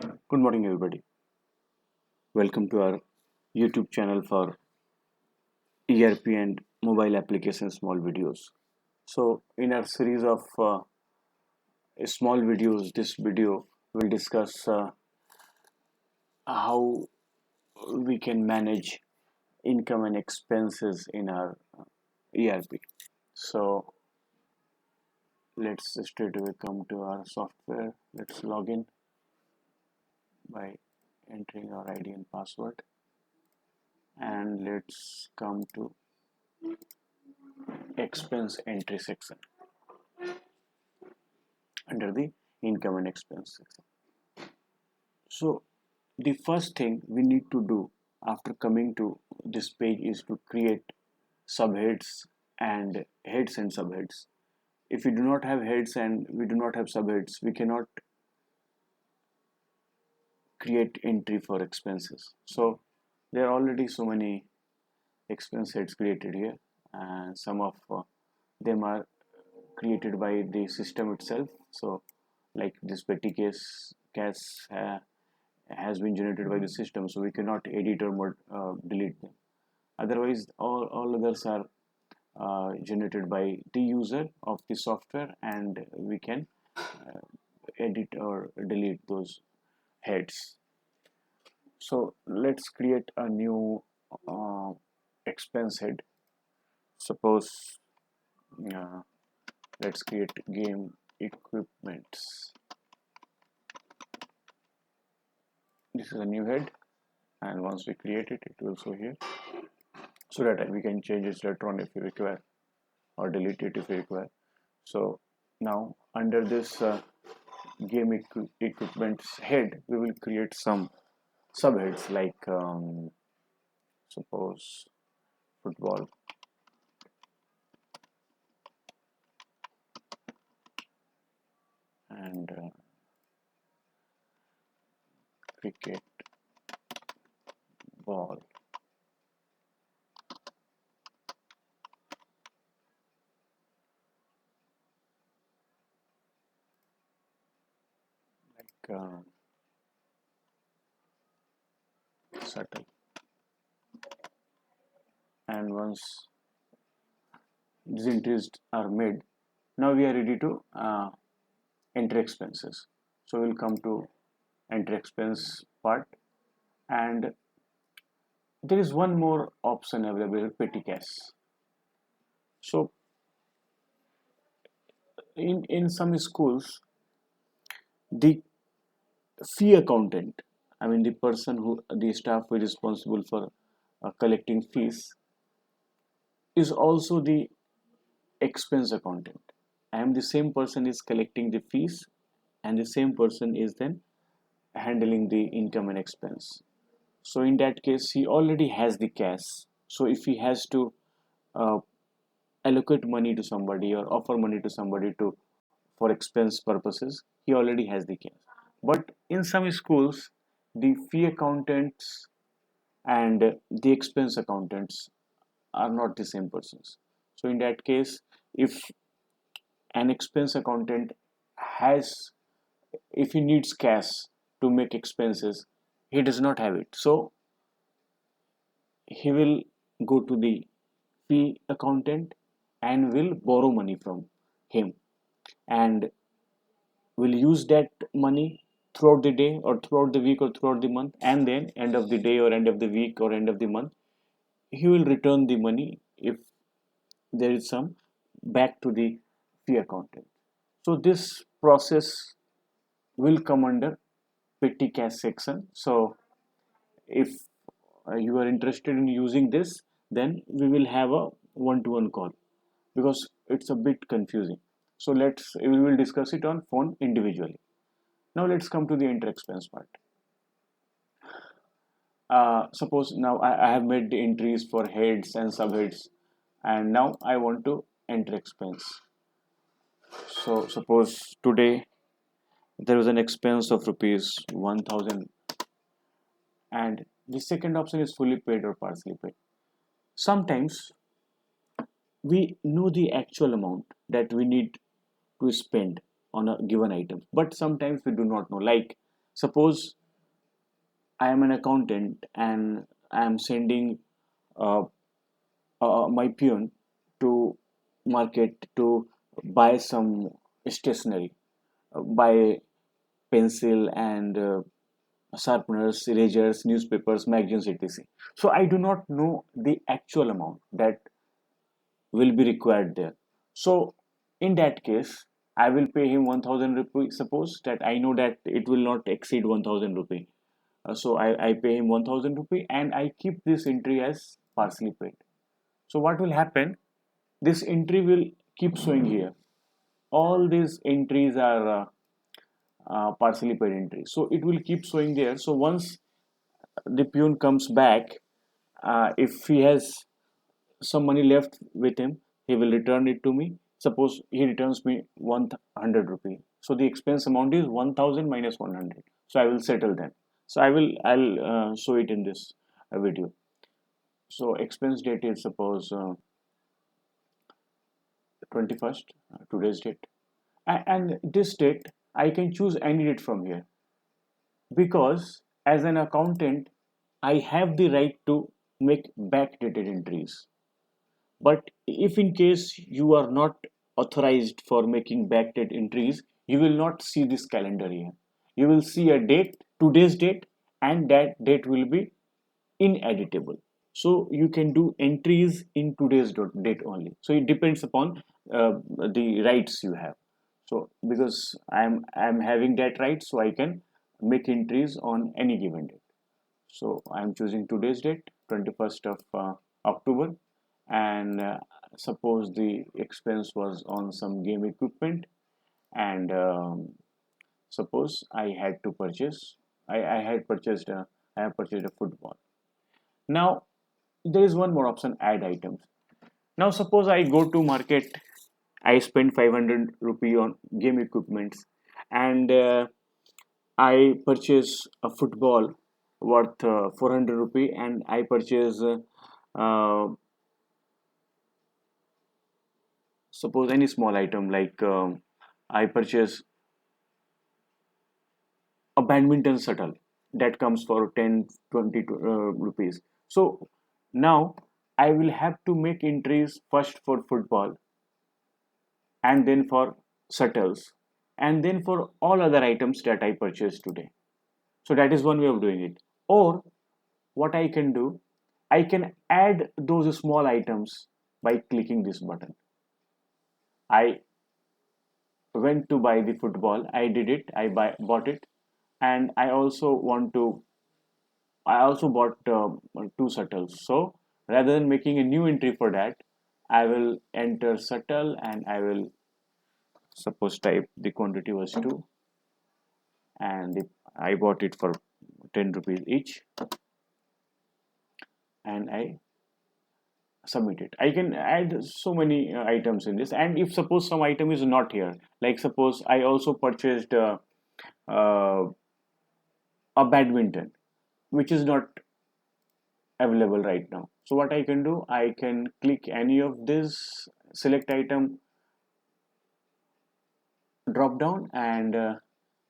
Good morning, everybody. Welcome to our YouTube channel for ERP and mobile application small videos. So, in our series of small videos, this video will discuss how we can manage income and expenses in our ERP. So, let's straight away come to our software. Let's log in by entering our ID and password, and let's come to expense entry section under the income and expense section. So the first thing we need to do after coming to this page is to create subheads and heads and subheads. If we do not have heads and we do not have subheads, we cannot create entry for expenses. So there are already so many expense heads created here, and some of them are created by the system itself. So like this petty case has been generated by the system, so we cannot edit or delete them. Otherwise all others are generated by the user of the software, and we can edit or delete those heads. So let's create a new uh, expense head. Suppose uh, let's create game equipments. This is a new head, and once we create it, it will show here, so that we can change its later on if we require, or delete it if we require. So now under this game equipments head, we will create some subheads like suppose football, and cricket ball, like shuttle. And once these entries are made, now we are ready to enter expenses. So we'll come to enter expense part, and there is one more option available, petty cash. So in some schools, the fee accountant, I mean the person who, the staff who is responsible for collecting fees, is also the expense accountant. I am the same person is collecting the fees, and the same person is then handling the income and expense. So in that case, he already has the cash. So if he has to uh, allocate money to somebody or offer money to somebody to for expense purposes, he already has the cash. But in some schools, the fee accountants and the expense accountants are not the same persons. So in that case, if an expense accountant has, if he needs cash to make expenses, he does not have it, so he will go to the fee accountant and will borrow money from him, and will use that money throughout the day or throughout the week or throughout the month, and then end of the day or end of the week or end of the month, he will return the money if there is some back to the fee accountant. So this process will come under petty cash section. So if you are interested in using this, then we will have a one-to-one call, because it's a bit confusing. So we will discuss it on phone individually. Now let's come to the enter expense part. Suppose now I have made the entries for heads and subheads, and now I want to enter expense. So suppose today there was an expense of rupees 1000, and the second option is fully paid or partially paid. Sometimes we know the actual amount that we need to spend on a given item, but sometimes we do not know. Like Suppose I am an accountant and I am sending uh, my peon to market to buy some stationery, buy pencil and sharpeners, erasers, newspapers, magazines, etc. So I do not know the actual amount that will be required there. So in that case, I will pay him 1000 rupee. Suppose that I know that it will not exceed 1000 rupee. So I pay him 1000 rupee and I keep this entry as partially paid. So what will happen? This entry will keep showing here. All these entries are partially paid entries. So it will keep showing there. So once the peon comes back, if he has some money left with him, he will return it to me. Suppose he returns me 100 rupee. So the expense amount is 1000 minus 100. So I will settle them. So I'll show it in this video. So expense date is suppose 21st, today's date. And this date, I can choose any date from here because as an accountant, I have the right to make backdated entries. But if in case you are not authorized for making backdate entries, you will not see this calendar here. You will see a date, today's date, and that date will be ineditable. So you can do entries in today's date only. So it depends upon the rights you have. So because I'm having that right, so I can make entries on any given date. So I'm choosing today's date, 21st of October, and suppose the expense was on some game equipment, and suppose I had to purchase, I had purchased I have purchased a football. Now there is one more option, add items. Now suppose I go to market, I spend 500 rupee on game equipments, and I purchase a football worth 400 rupee, and I purchase uh, suppose any small item like I purchase a badminton shuttle that comes for 10 20 rupees. So now I will have to make entries first for football and then for shuttles and then for all other items that I purchased today. So that is one way of doing it. Or what I can do, I can add those small items by clicking this button. I went to buy the football, I did it, bought it, and I also bought two shuttles. So rather than making a new entry for that, I will enter shuttle and I will suppose type the quantity was 2 and I bought it for 10 rupees each and I submit it. I can add so many items in this, and if suppose some item is not here, like suppose I also purchased uh, a badminton which is not available right now. So what I can do, I can click any of this select item drop down and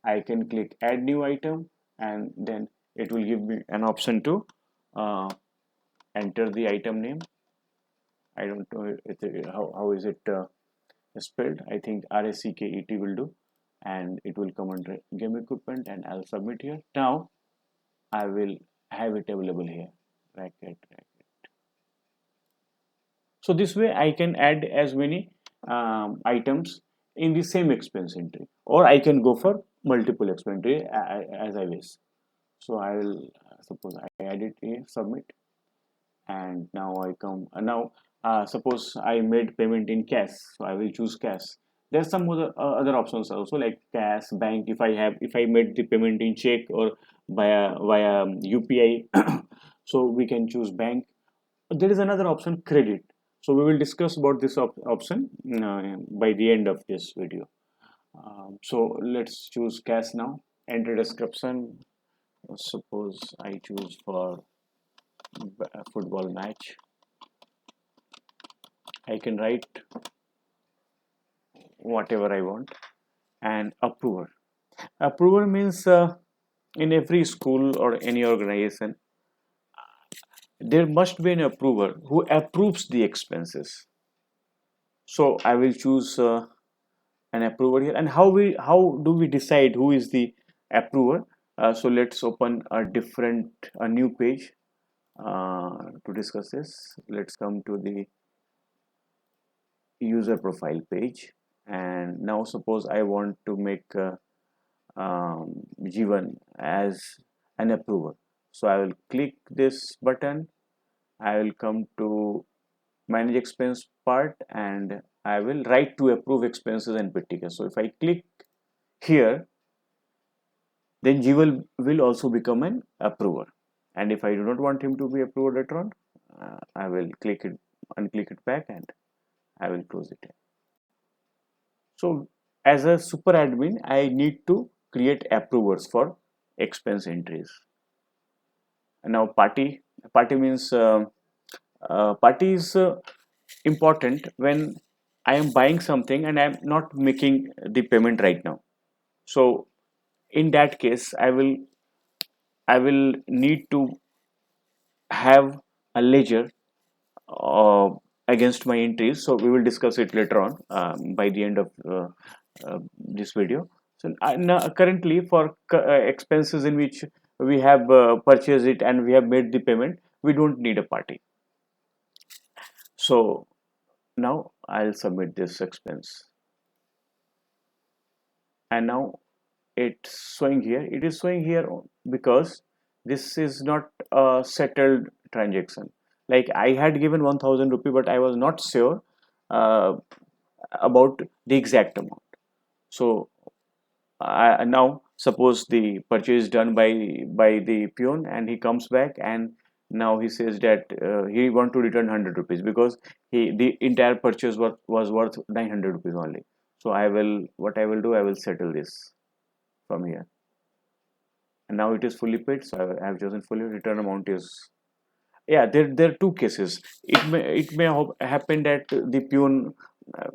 I can click add new item, and then it will give me an option to uh, enter the item name. I don't know how is it spelled. I think RACKET will do, and it will come under game equipment, and I'll submit here. Now I will have it available here. Racket. So this way I can add as many items in the same expense entry, or I can go for multiple expense entry as I wish. So I will suppose I add it here, submit, and now I come now suppose I made payment in cash, so I will choose cash. There's some other options also like cash, bank. If I made the payment in check or via UPI, so we can choose bank. There is another option, credit. So we will discuss about this option by the end of this video. So let's choose cash now. Enter description. Suppose I choose for a football match. I can write whatever I want, and approver. Approver means in every school or any organization, there must be an approver who approves the expenses. So I will choose an approver here. And how do we decide who is the approver? So let's open a new page to discuss this. Let's come to the user profile page, and now suppose I want to make Jivan as an approver. So I will click this button. I will come to manage expense part, and I will write to approve expenses and PTK. So if I click here, then Jivan will also become an approver. And if I do not want him to be approved later on, I will click it, unclick it back, and I will close it. So as a super admin, I need to create approvers for expense entries. And now party means party is important when I am buying something and I am not making the payment right now. So in that case, I will need to have a ledger uh, against my entries. So we will discuss it later on by the end of this video. So now currently for expenses in which we have purchased it and we have made the payment, we don't need a party. So now I'll submit this expense, and now it's showing here. It is showing here because this is not a settled transaction. Like I had given 1000 rupee, but I was not sure uh, about the exact amount. So now suppose the purchase is done by the peon, and he comes back, and now he says that he want to return 100 rupees because the entire purchase was worth 900 rupees only. So what I will do, I will settle this from here, and now it is fully paid. So I have chosen fully. Return amount is, yeah, there are two cases. It may happen that the peon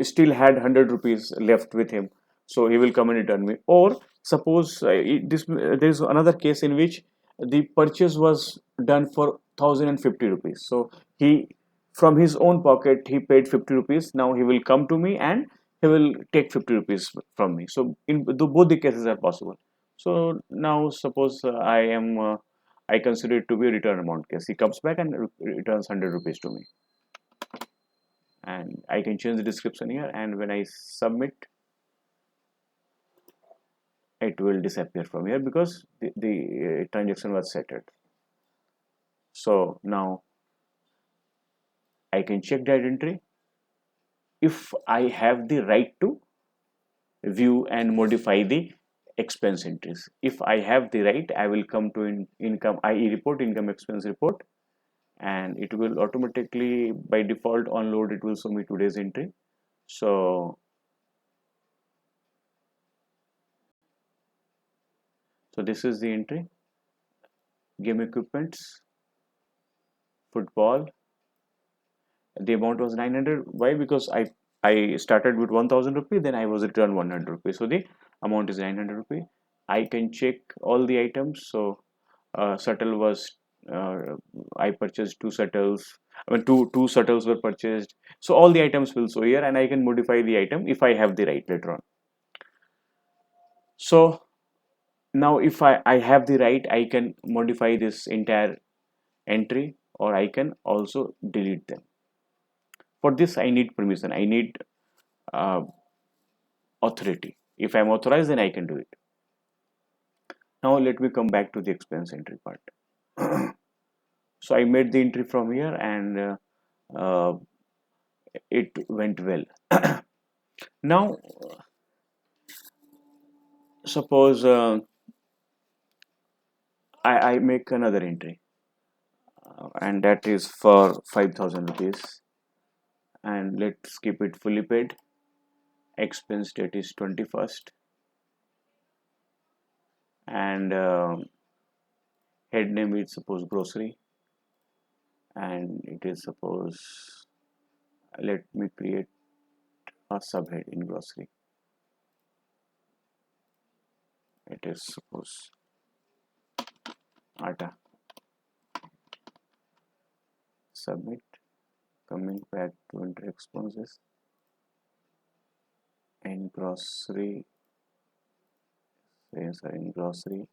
still had 100 rupees left with him, so he will come and return me. Or suppose there is another case in which the purchase was done for 1050 rupees, so he, from his own pocket, he paid 50 rupees. Now he will come to me and he will take 50 rupees from me. So both the cases are possible. So now suppose I consider it to be a return amount case. He comes back and returns 100 rupees to me. And I can change the description here, and when I submit, it will disappear from here because the transaction was settled. So now I can check that entry if I have the right to view and modify the expense entries. If I have the right, I will come to income IE report, income expense report, and it will automatically by default on load, it will show me today's entry. So this is the entry: game equipments, football. The amount was 900. Why? Because I started with 1000 rupee, then I was returned 100 rupees, so the amount is 900 rupee. I can check all the items. So shuttle was uh, I purchased two shuttles. I mean, two shuttles were purchased. So all the items will show here, and I can modify the item if I have the right later on. So now if I have the right, I can modify this entire entry, or I can also delete them. For this I need permission, I need uh, authority. If I'm authorized, then I can do it. Now let me come back to the expense entry part. So I made the entry from here, and it went well. Now suppose I make another entry, and that is for 5000 rupees, and let's keep it fully paid. Expense date is 21st, and head name is suppose grocery, and it is suppose, let me create a subhead in grocery. It is suppose Atta. Submit. Coming back to enter expenses in grocery. Sorry, in grocery,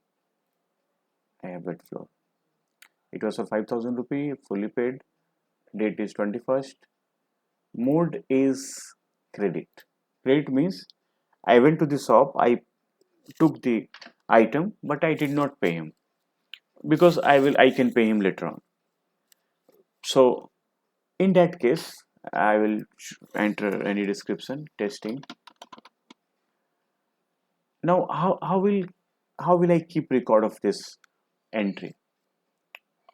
I have bed floor. It was for 5,000 rupee, fully paid. Date is 21st. Mode is credit. Credit means I went to the shop, I took the item, but I did not pay him because I can pay him later on. So in that case, I will enter any description testing. Now how will I keep record of this entry?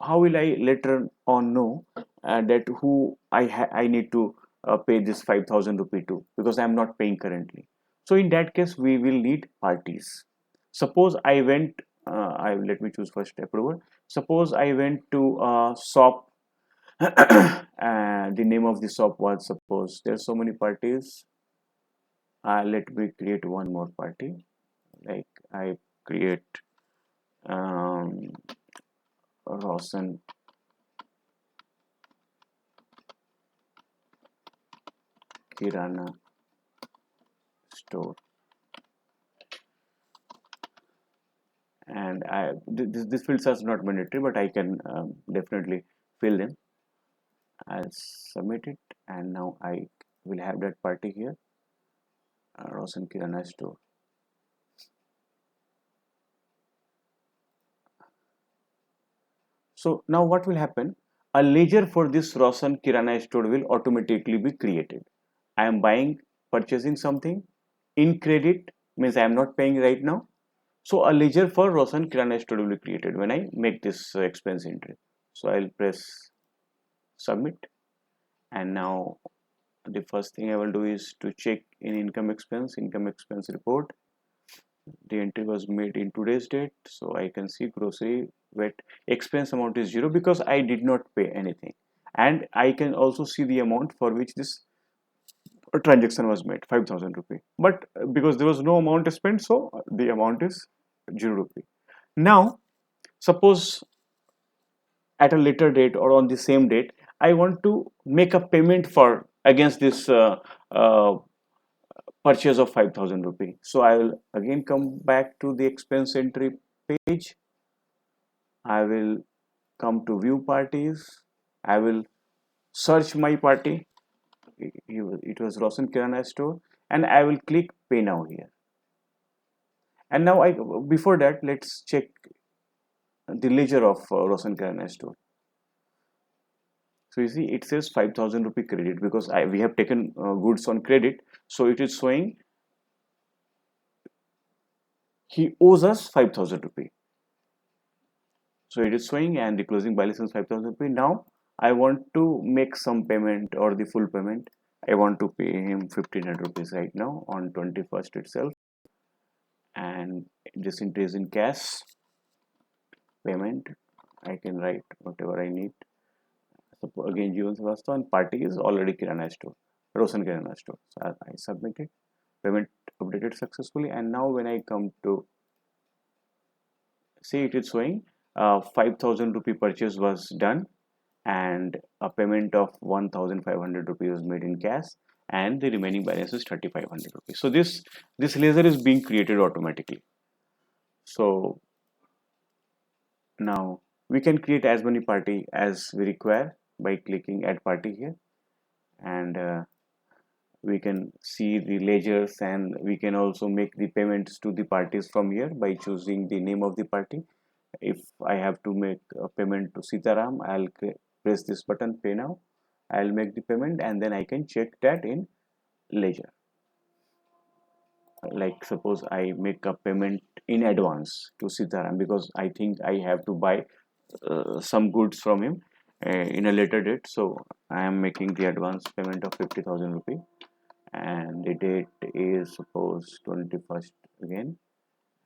How will I later on know that who I need to pay this 5,000 rupee to, because I am not paying currently. So in that case, we will need parties. Suppose I went, let me choose first approval. Suppose I went to a shop. The name of the shop was, suppose there's so many parties. Let me create one more party. Like I create um, Rosen Kirana store, and this fields are not mandatory, but I can definitely fill them. I'll submit it, and now I will have that party here, Rosen Kirana store. So now what will happen? A ledger for this Rosen Kirana store will automatically be created. I am purchasing something in credit, means I am not paying right now. So a ledger for Rosen Kirana store will be created when I make this expense entry. So I'll press submit, and now the first thing I will do is to check in income expense report. The entry was made in today's date, so I can see grocery vet expense amount is 0 because I did not pay anything, and I can also see the amount for which this transaction was made, 5,000 rupee. But because there was no amount spent, so the amount is 0 rupee. Now suppose at a later date or on the same date, I want to make a payment for against this uh, purchase of 5,000 rupee. So I will again come back to the expense entry page. I will come to view parties. I will search my party. It was Rosen Kirana store, and I will click pay now here. And now before that, let's check the ledger of Rosen Kirana store. So you see it says 5,000 rupee credit because we have taken goods on credit. So it is showing he owes us 5,000 rupee. So it is showing, and the closing balance is 5,000 rupee. Now I want to make some payment or the full payment. I want to pay him 1,500 rupees right now on 21st itself, and this entry is in cash payment. I can write whatever I need. So again, Jeevan Srivastava, and party is already Kirana store, Rosen Kirana store. So I submitted, payment updated successfully, and now when I come to see, it is showing 5,000 rupee purchase was done, and a payment of 1,500 rupees was made in cash, and the remaining balance is 3,500 rupees. So this ledger is being created automatically. So now we can create as many party as we require by clicking add party here, and we can see the ledgers, and we can also make the payments to the parties from here by choosing the name of the party. If I have to make a payment to Sitaram, I'll press this button pay now. I'll make the payment, and then I can check that in ledger. Like suppose I make a payment in advance to Sitaram because I think I have to buy some goods from him in a later date. So I am making the advance payment of 50,000 rupee, and the date is suppose 21st again,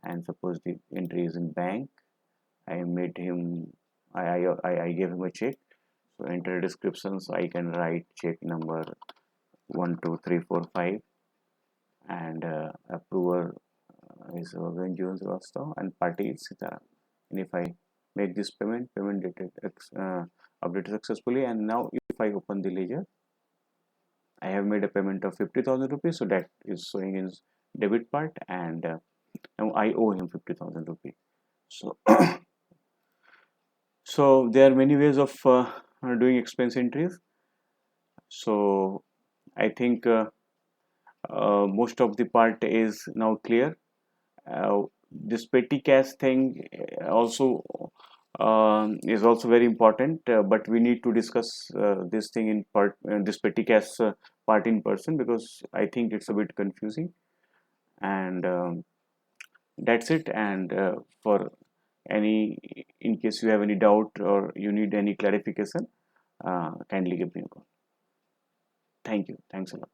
and suppose the entry is in bank. I made him, I gave him a check. So enter description, so I can write check number 12345, and approver is Jeevan Srivastava, and party is Sitaram. And if I make this payment dated updated successfully. And now if I open the ledger, I have made a payment of 50,000 rupees, so that is showing in debit part, and now I owe him 50,000 rupees. So so there are many ways of doing expense entries. So I think most of the part is now clear. This petty cash thing also is also very important, but we need to discuss this thing in part, this petty cash part in person, because I think it's a bit confusing. And that's it. And for any, in case you have any doubt or you need any clarification, kindly give me a call. Thank you. Thanks a lot.